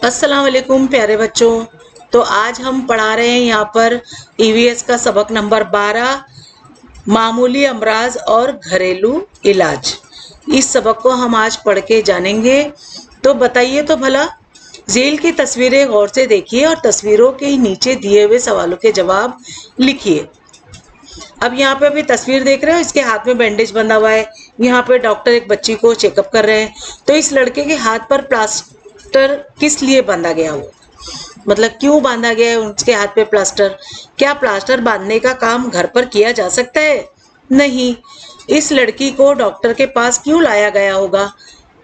अस्सलाम वालेकुम प्यारे बच्चों। तो आज हम पढ़ा रहे हैं यहाँ पर ईवीएस का सबक नंबर 12, मामूली अमराज और घरेलू इलाज। इस सबक को हम आज पढ़ के जानेंगे। तो बताइए तो भला, झील की तस्वीरें गौर से देखिए और तस्वीरों के नीचे दिए हुए सवालों के जवाब लिखिए। अब यहाँ पे अभी तस्वीर देख रहे हो, इसके हाथ में बैंडेज बंधा हुआ है। यहाँ पे डॉक्टर एक बच्ची को चेकअप कर रहे हैं। तो इस लड़के के हाथ पर प्लास्टर किस लिए बांधा गया, हो मतलब क्यों बांधा गया है उसके हाथ पे प्लास्टर? क्या प्लास्टर बांधने का काम घर पर किया जा सकता है? नहीं। इस लड़की को डॉक्टर के पास क्यों लाया गया होगा?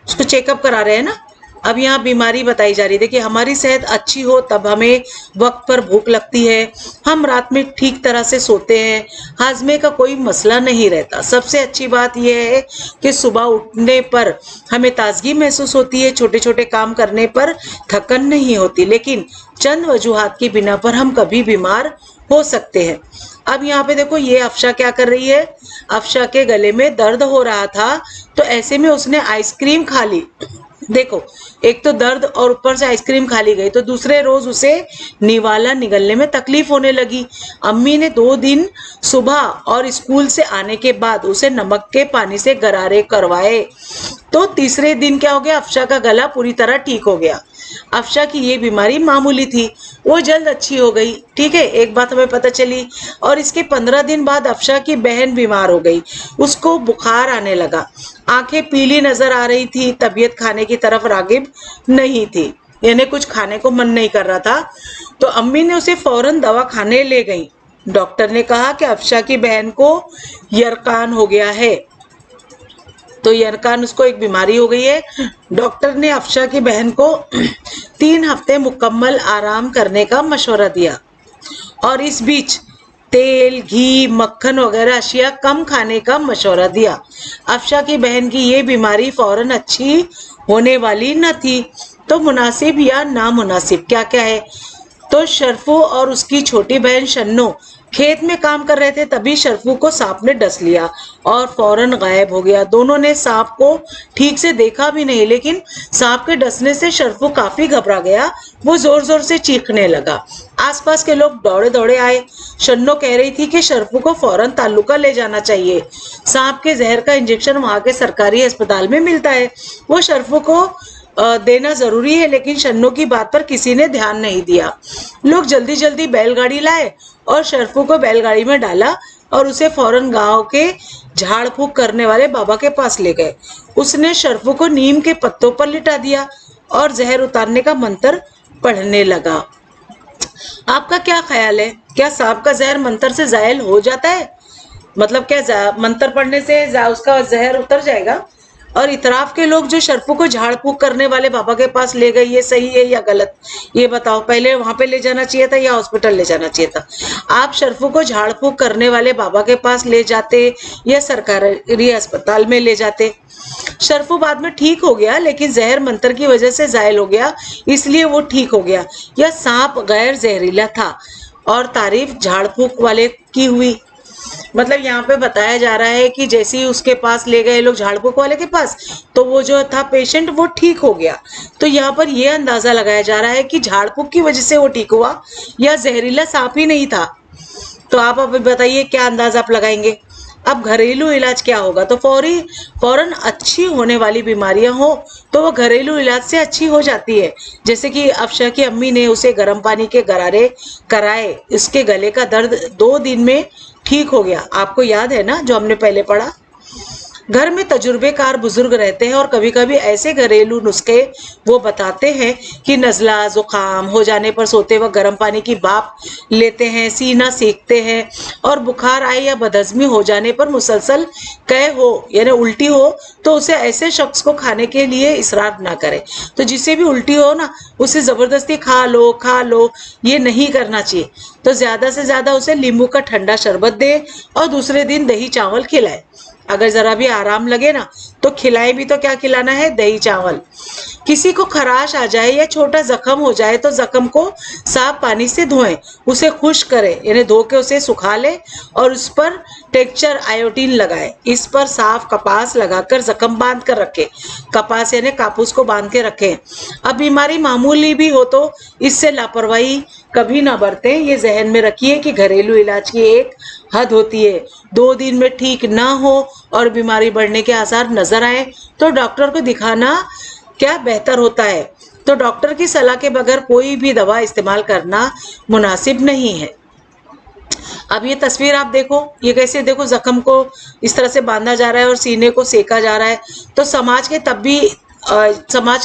उसको चेकअप करा रहे हैं ना। अब यहाँ बीमारी बताई जा रही है। देखिए, हमारी सेहत अच्छी हो तब हमें वक्त पर भूख लगती है, हम रात में ठीक तरह से सोते हैं, हाजमे का कोई मसला नहीं रहता। सबसे अच्छी बात यह है कि सुबह उठने पर हमें ताजगी महसूस होती है, छोटे छोटे काम करने पर थकन नहीं होती। लेकिन चंद वजूहात की बिना पर हम कभी बीमार हो सकते हैं। अब यहाँ पे देखो, ये अफशा क्या कर रही है। अफशा के गले में दर्द हो रहा था, तो ऐसे में उसने आइसक्रीम खा ली। देखो, एक तो दर्द और ऊपर से आइसक्रीम खा ली गई, तो दूसरे रोज उसे निवाला निगलने में तकलीफ होने लगी। अम्मी ने 2 दिन सुबह और स्कूल से आने के बाद उसे नमक के पानी से गरारे करवाए। तो तीसरे दिन क्या हो गया, अफशा का गला पूरी तरह ठीक हो गया। अफशा की ये बीमारी मामूली थी, वो जल्द अच्छी हो गई। ठीक है, एक बात हमें पता चली। और इसके 15 दिन बाद अफशा की बहन बीमार हो गई, उसको बुखार आने लगा, आंखें पीली नजर आ रही थी, तबीयत खाने की तरफ रागिब नहीं थी, यानी कुछ खाने को मन नहीं कर रहा था। तो अम्मी ने उसे फौरन दवा खाने ले गई। डॉक्टर ने कहा कि अफशा की बहन को यरकान हो गया है। तो यरकान उसको एक बीमारी हो गई है। डॉक्टर ने अफशा की बहन को 3 हफ्ते मुकम्मल आराम करने का मशवरा दिया और इस बीच तेल, घी, मक्खन वगैरह अशिया कम खाने का मशवरा दिया। अफशा की बहन की ये बीमारी फौरन अच्छी होने वाली न थी। तो मुनासिब या नामुनासिब क्या क्या है? तो शर्फू और उसकी छोटी बहन शन्नो खेत में काम कर रहे थे, तभी शर्फू को सांप ने डस लिया और फौरन गायब हो गया। दोनों ने सांप को ठीक से देखा भी नहीं, लेकिन सांप के डसने से शर्फू काफी घबरा गया। वो जोर जोर से चीखने लगा। आसपास के लोग दौड़े दौड़े आए। शन्नो कह रही थी कि शर्फू को फौरन तालुका ले जाना चाहिए, सांप के जहर का इंजेक्शन वहां के सरकारी अस्पताल में मिलता है, वो शर्फू को देना जरूरी है। लेकिन शन्नो की बात पर किसी ने ध्यान नहीं दिया। लोग जल्दी जल्दी बैलगाड़ी लाए और शर्फू को बैलगाड़ी में डाला और उसे फौरन गांव के झाड़ फूक करने वाले बाबा के पास ले गए। उसने शर्फू को नीम के पत्तों पर लिटा दिया और जहर उतारने का मंत्र पढ़ने लगा। आपका क्या ख्याल है, क्या सांप का जहर मंत्र से जायल हो जाता है? मतलब क्या मंत्र पढ़ने से उसका जहर उतर जाएगा? और इतराफ के लोग जो शर्फू को झाड़ फूक करने वाले बाबा के पास ले गए, ये सही है या गलत? ये बताओ, पहले वहां पे ले जाना चाहिए था या हॉस्पिटल ले जाना चाहिए था? आप शर्फू को झाड़ फूक करने वाले बाबा के पास ले जाते या सरकारी अस्पताल में ले जाते? शर्फू बाद में ठीक हो गया, लेकिन जहर मंत्र की वजह से जायल हो गया, इसलिए वो ठीक हो गया। यह सांप गैर जहरीला था और तारीफ झाड़ फूक वाले की हुई। मतलब यहाँ पे बताया जा रहा है कि जैसे ही उसके पास ले गए लोग झाड़ फूक वाले के पास, तो वो जो था पेशेंट वो ठीक हो गया। तो यहाँ पर ये अंदाजा लगाया जा रहा है कि झाड़ फूक की वजह से वो ठीक हुआ या जहरीला सांप ही नहीं था। तो आप अब बताइए क्या अंदाजा आप लगाएंगे। अब घरेलू इलाज क्या होगा? तो फौरन अच्छी होने वाली बीमारियां हो तो वो घरेलू इलाज से अच्छी हो जाती है। जैसे कि अफशा की अम्मी ने उसे गर्म पानी के गरारे कराए, इसके गले का दर्द 2 दिन में ठीक हो गया। आपको याद है ना जो हमने पहले पढ़ा। घर में तजुर्बेकार बुजुर्ग रहते हैं और कभी कभी ऐसे घरेलू नुस्खे वो बताते हैं कि नज़ला जुकाम हो जाने पर सोते वक्त गर्म पानी की भाप लेते हैं, सीना सेकते हैं, और बुखार आए या बदहजमी हो जाने पर मुसलसल कै हो यानी उल्टी हो तो उसे ऐसे शख्स को खाने के लिए इसरार ना करें। तो जिसे भी उल्टी हो ना, उसे जबरदस्ती खा लो, ये नहीं करना चाहिए। तो ज्यादा से ज्यादा उसे नींबू का ठंडा शरबत दे और दूसरे दिन दही चावल खिलाए। अगर जरा भी आराम लगे ना तो खिलाएं भी तो क्या खिलाना है, दही चावल। किसी को खराश आ जाए या छोटा जख्म हो जाए तो जख्म को साफ पानी से धोएं, उसे खुश्क करें, यानी धो के उसे सुखा ले और उस पर टेक्सचर आयोडीन लगाएं। इस पर साफ कपास लगाकर जख्म बांध कर रखें। कपास यानी कापूस को बांध के रखें। अब बीमारी मामूली भी हो तो इससे लापरवाही कभी ना बरतें। ये जहन में रखिए कि घरेलू इलाज की एक हद होती है। 2 दिन में ठीक ना हो और बीमारी बढ़ने के आसार नजर आए तो डॉक्टर को दिखाना क्या बेहतर होता है। तो डॉक्टर की सलाह के बगैर कोई भी दवा इस्तेमाल करना मुनासिब नहीं है। अब ये तस्वीर आप देखो, ये कैसे देखो जख्म को इस तरह से बांधा जा रहा है और सीने को सेका जा रहा है। तो समाज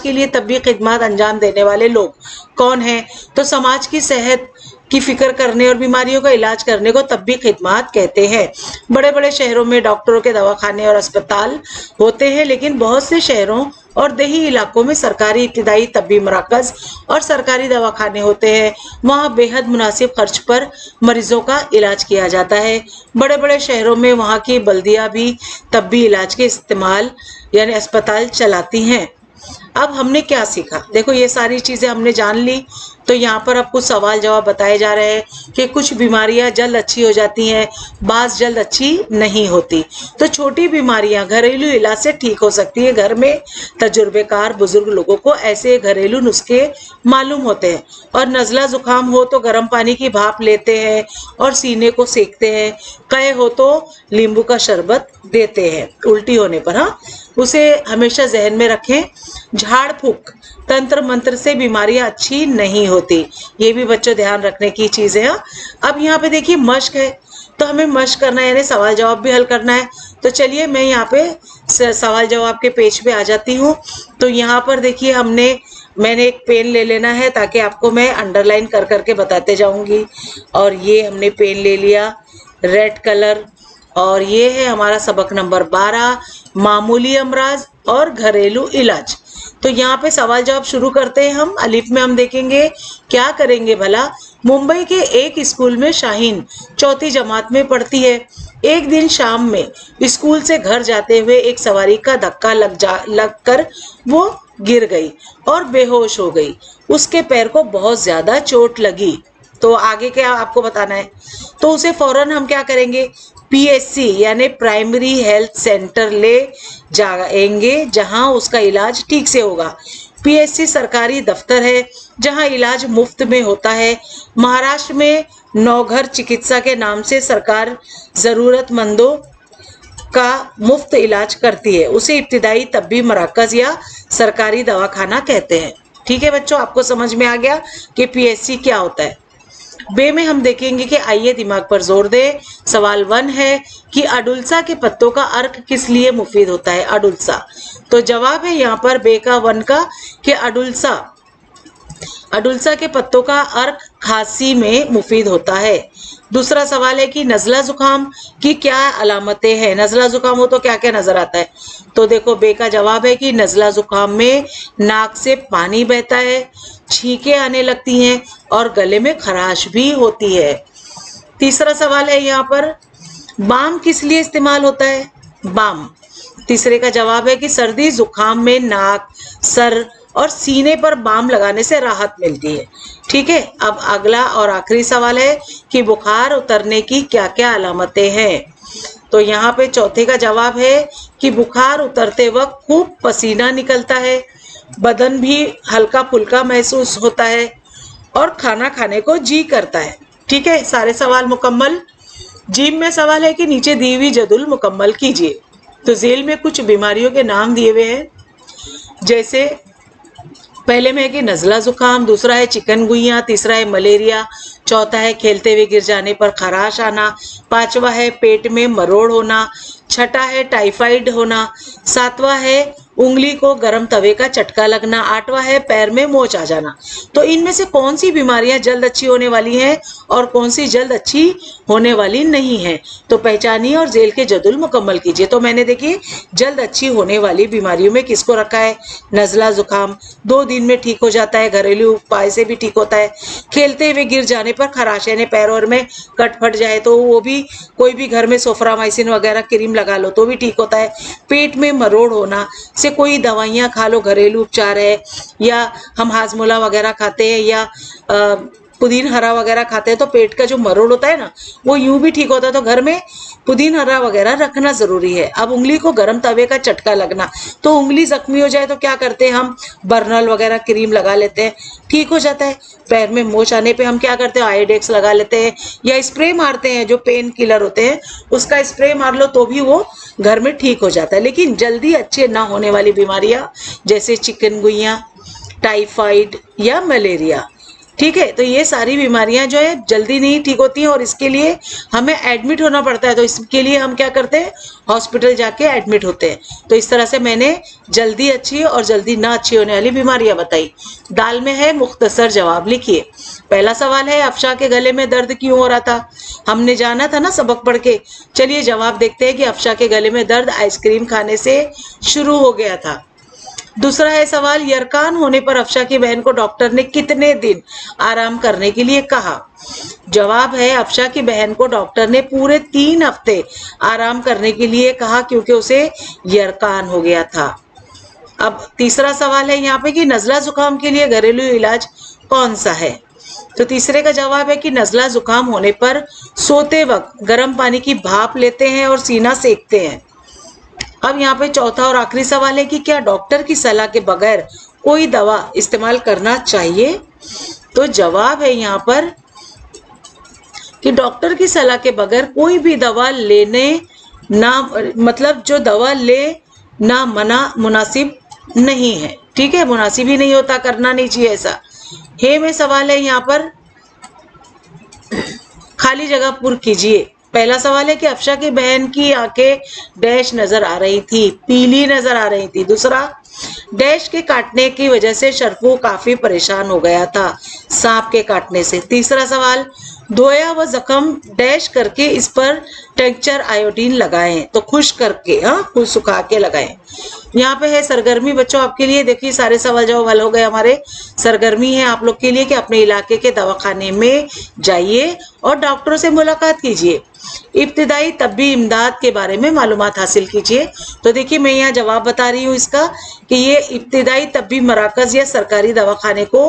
के लिए तब भी खिदमत अंजाम देने वाले लोग कौन हैं? तो समाज की सेहत की फिक्र करने और बीमारियों का इलाज करने को तब भी खिदमत कहते हैं। बड़े बड़े शहरों में डॉक्टरों के दवाखाने और अस्पताल होते हैं, लेकिन बहुत से शहरों और देही इलाकों में सरकारी इब्तिदाई तब्बी मराकज और सरकारी दवाखाने होते हैं। वहाँ बेहद मुनासिब खर्च पर मरीजों का इलाज किया जाता है। बड़े बड़े शहरों में वहाँ की बल्दिया भी तब्बी इलाज के इस्तेमाल यानी अस्पताल चलाती हैं। अब हमने क्या सीखा? देखो ये सारी चीजें हमने जान ली। तो यहाँ पर अब कुछ सवाल जवाब बताए जा रहे हैं कि कुछ बीमारियां जल्द अच्छी हो जाती हैं, बाज जल्द अच्छी नहीं होती। तो छोटी बीमारियां घरेलू इलाज से ठीक हो सकती है। घर में तजुर्बेकार बुजुर्ग लोगों को ऐसे घरेलू नुस्खे मालूम होते हैं। और नज़ला जुकाम हो तो गर्म पानी की भाप लेते हैं और सीने को सेकते हैं। कहे हो तो नींबू का शरबत देते हैं उल्टी होने पर। हाँ, उसे हमेशा जहन में रखें। झाड़ फूक तंत्र मंत्र से बीमारियां अच्छी नहीं होती। ये भी बच्चों ध्यान रखने की चीज है। अब यहाँ पे देखिए मश्क है, तो हमें मश्क करना है यानी सवाल जवाब भी हल करना है। तो चलिए मैं यहाँ पे सवाल जवाब के पेज पे आ जाती हूँ। तो यहाँ पर देखिए मैंने एक पेन ले लेना है ताकि आपको मैं अंडरलाइन कर करके बताते जाऊंगी। और ये हमने पेन ले लिया रेड कलर। और ये है हमारा सबक नंबर 12, मामूली अमराज और घरेलू इलाज। तो यहाँ पे सवाल जवाब शुरू करते हैं हम। अलिफ में हम देखेंगे क्या करेंगे भला। मुंबई के एक स्कूल में शाहीन 4th जमात में पढ़ती है। एक दिन शाम में स्कूल से घर जाते हुए एक सवारी का धक्का लग कर वो गिर गई और बेहोश हो गई। उसके पैर को बहुत ज्यादा चोट लगी। तो आगे क्या आपको बताना है? तो उसे फौरन हम क्या करेंगे, PHC यानी प्राइमरी हेल्थ सेंटर ले जाएंगे जहां उसका इलाज ठीक से होगा। PHC सरकारी दफ्तर है जहां इलाज मुफ्त में होता है। महाराष्ट्र में नौघर चिकित्सा के नाम से सरकार जरूरतमंदों का मुफ्त इलाज करती है। उसे इब्तिदाई तब्बी मराकज या सरकारी दवाखाना कहते हैं। ठीक है बच्चों, आपको समझ में आ गया कि PHC क्या होता है। बे में हम देखेंगे कि आइए दिमाग पर जोर दे। सवाल 1 है कि अडुल्सा के पत्तों का अर्क किस लिए मुफीद होता है? अडुल्सा। तो जवाब है यहाँ पर बे का 1 का कि अडुल्सा के पत्तों का अर्क खांसी में मुफीद होता है। दूसरा सवाल है कि नज़ला जुकाम की क्या अलामतें हैं? नज़ला जुकाम हो तो क्या क्या नजर आता है? तो देखो बे का जवाब है कि नज़ला जुकाम में नाक से पानी बहता है, छींकें आने लगती हैं और गले में खराश भी होती है। तीसरा सवाल है यहाँ पर बाम किस लिए इस्तेमाल होता है? बाम। तीसरे का जवाब है कि सर्दी जुकाम में नाक, सर और सीने पर बाम लगाने से राहत मिलती है। ठीक है, अब अगला और आखिरी सवाल है कि बुखार उतरने की क्या क्या अलामतें हैं? तो यहाँ पे चौथे का जवाब है कि बुखार उतरते वक्त खूब पसीना निकलता है, बदन भी हल्का फुल्का महसूस होता है और खाना खाने को जी करता है। ठीक है, सारे सवाल मुकम्मल। जीम में सवाल है कि नीचे दी हुई जदुल मुकम्मल कीजिए। तो जेल में कुछ बीमारियों के नाम दिए हुए हैं, जैसे पहले में है कि नज़ला जुकाम, दूसरा है चिकनगुनिया, तीसरा है मलेरिया, चौथा है खेलते हुए गिर जाने पर खराश आना, पांचवा है पेट में मरोड़ होना, छठा है टाइफाइड होना, सातवां है उंगली को गर्म तवे का चटका लगना, 8वां है पैर में मोच आ जाना। तो इनमें से कौन सी बीमारियां जल्द अच्छी होने वाली हैं और कौन सी जल्द अच्छी होने वाली नहीं है, तो पहचानिए और जेल के जदुल मुकम्मल कीजिए। तो मैंने देखिए जल्द अच्छी होने वाली बीमारियों में किसको रखा है, नजला जुकाम 2 दिन में ठीक हो जाता है, घरेलू उपाय से भी ठीक होता है। खेलते हुए गिर जाने पर खराश यानी पैरों में कट फट जाए तो वो भी कोई भी घर में सोफ्रामाइसिन वगैरह क्रीम लगा लो तो भी ठीक होता है। पेट में मरोड़ होना से कोई दवाइयाँ खा लो, घरेलू उपचार है, या हम हाजमोला वगैरह खाते हैं या पुदीन हरा वगैरह खाते हैं तो पेट का जो मरोड़ होता है ना वो यूं भी ठीक होता है। तो घर में पुदीन हरा वगैरह रखना जरूरी है। अब उंगली को गर्म तवे का चटका लगना, तो उंगली जख्मी हो जाए तो क्या करते हैं हम, बर्नल वगैरह क्रीम लगा लेते हैं, ठीक हो जाता है। पैर में मोच आने पे हम क्या करते हैं, आयोडेक्स लगा लेते हैं या स्प्रे मारते हैं, जो पेन किलर होते हैं उसका स्प्रे मार लो तो भी वो घर में ठीक हो जाता है। लेकिन जल्दी अच्छे ना होने वाली बीमारियां जैसे चिकनगुनिया, टाइफाइड या मलेरिया, ठीक है, तो ये सारी बीमारियां जो है जल्दी नहीं ठीक होती हैं और इसके लिए हमें एडमिट होना पड़ता है। तो इसके लिए हम क्या करते हैं, हॉस्पिटल जाके एडमिट होते हैं। तो इस तरह से मैंने जल्दी अच्छी और जल्दी ना अच्छी होने वाली बीमारियां बताई। दाल में है मुख्तसर जवाब लिखिए। पहला सवाल है अफशा के गले में दर्द क्यों हो रहा था, हमने जाना था ना सबक पढ़ के। चलिए जवाब देखते हैं कि अफशा के गले में दर्द आइसक्रीम खाने से शुरू हो गया था। दूसरा है सवाल, यरकान होने पर अफशा की बहन को डॉक्टर ने कितने दिन आराम करने के लिए कहा। जवाब है अफशा की बहन को डॉक्टर ने पूरे 3 हफ्ते आराम करने के लिए कहा क्योंकि उसे यरकान हो गया था। अब तीसरा सवाल है यहाँ पे कि नजला जुकाम के लिए घरेलू इलाज कौन सा है। तो तीसरे का जवाब है कि नजला जुकाम होने पर सोते वक्त गर्म पानी की भाप लेते हैं और सीना सेकते हैं। अब यहाँ पे चौथा और आखिरी सवाल है कि क्या डॉक्टर की सलाह के बगैर कोई दवा इस्तेमाल करना चाहिए। तो जवाब है यहाँ पर कि डॉक्टर की सलाह के बगैर कोई भी दवा लेने ना, मतलब जो दवा ले ना मना मुनासिब नहीं है, ठीक है, मुनासिब ही नहीं होता, करना नहीं चाहिए ऐसा। हे में सवाल है यहाँ पर खाली जगह पुर कीजिए। पहला सवाल है कि अफशा की बहन की आंखें डैश नजर आ रही थी, पीली नजर आ रही थी। दूसरा, डैश के काटने की वजह से शरफू काफी परेशान हो गया था, सांप के काटने से। तीसरा सवाल, धोया व जख्म डैश करके इस पर टेक्चर आयोडीन लगाएं, तो खुश करके, हाँ खुश सुखा के लगाएं। यहाँ पे है सरगर्मी बच्चों आपके लिए। देखिए सारे सवाल जवाब हल हो गए हमारे। सरगर्मी है आप लोग के लिए कि अपने इलाके के दवाखाने में जाइए और डॉक्टरों से मुलाकात कीजिए, इब्तिदाई तब्बी इमदाद के बारे में मालूमात हासिल कीजिए। तो देखिए मैं यहाँ जवाब बता रही हूँ इसका कि ये इब्तिदाई तब्बी मराकज या सरकारी दवाखाने को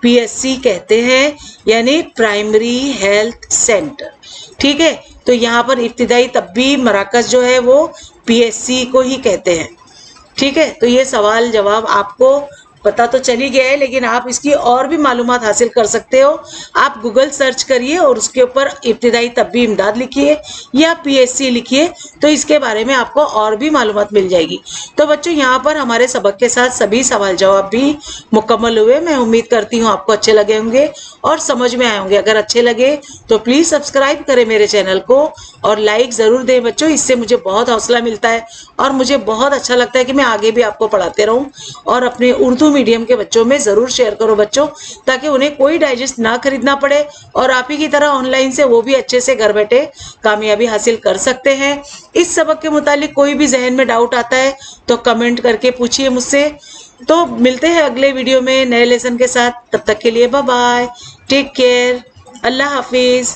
PHC कहते हैं, यानी प्राइमरी हेल्थ सेंटर, ठीक है। तो यहाँ पर इब्तिदाई तब्बी मराकज जो है वो PHC को ही कहते हैं, ठीक है। तो ये सवाल जवाब आपको पता तो चल ही गया है, लेकिन आप इसकी और भी मालूमात हासिल कर सकते हो। आप गूगल सर्च करिए और उसके ऊपर इब्तिदाई तब्बी इमदाद लिखिए या PHC लिखिए, तो इसके बारे में आपको और भी मालूमात मिल जाएगी। तो बच्चों यहाँ पर हमारे सबक के साथ सभी सवाल जवाब भी मुकम्मल हुए। मैं उम्मीद करती हूँ आपको अच्छे लगे होंगे और समझ में आए होंगे। अगर अच्छे लगे तो प्लीज़ सब्सक्राइब करें मेरे चैनल को और लाइक ज़रूर दें बच्चों, इससे मुझे बहुत हौसला मिलता है और मुझे बहुत अच्छा लगता है कि मैं आगे भी आपको पढ़ाते रहूं। और अपने उर्दू मीडियम के बच्चों में ज़रूर शेयर करो बच्चों, ताकि उन्हें कोई डाइजेस्ट ना खरीदना पड़े और आप ही की तरह ऑनलाइन से वो भी अच्छे से घर बैठे कामयाबी हासिल कर सकते हैं। इस सबक के मुतालिक कोई भी जहन में डाउट आता है तो कमेंट करके पूछिए मुझसे। तो मिलते हैं अगले वीडियो में नए लेसन के साथ, तब तक के लिए बाय बाय, टेक केयर, अल्लाह हाफिज़।